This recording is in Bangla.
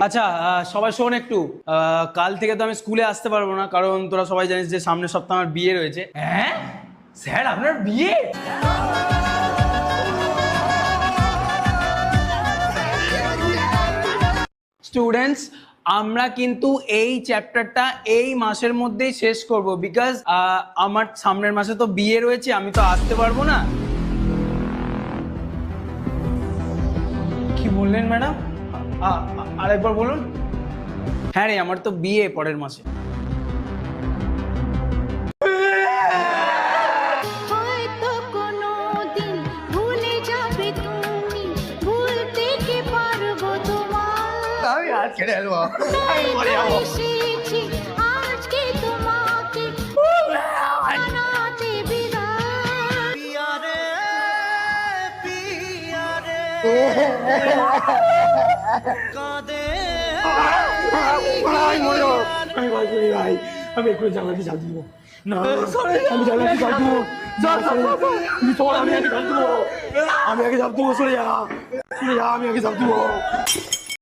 আচ্ছা সবাই শোন একটু, কাল থেকে তো আমি স্কুলে আসতে পারবো না, কারণ তোরা সবাই জানিস যে সামনের সপ্তাহে আমার বিয়ে রয়েছে। হ্যাঁ স্যার, আপনার বিয়ে? স্টুডেন্টস, আমরা কিন্তু এই চ্যাপ্টারটা এই মাসের মধ্যেই শেষ করব, বিকজ আমার সামনের মাসে তো বিয়ে রয়েছে, আমি তো আসতে পারবো না। কি বললেন ম্যাডাম? আরেকবার বলুন। হ্যাঁ রে, আমার তো বিয়ে পরের মাসে। হয়তো কোনোদিন ভুলে যাবে তুমি, ভুলতে কি পারবো তোমার। আমি আজকে ঢেলবো। এসেছি আজকে তোমাকে জানাতে বিদায়। আমি এক্ষুনি জানাতে ঝাল দিব না, আমি জানাতে ঝাল দিব। আমি আগে ঝাল দিব, আমি আগে ঝাল দিব। সরে যা, আমি আগে ঝাল দিব।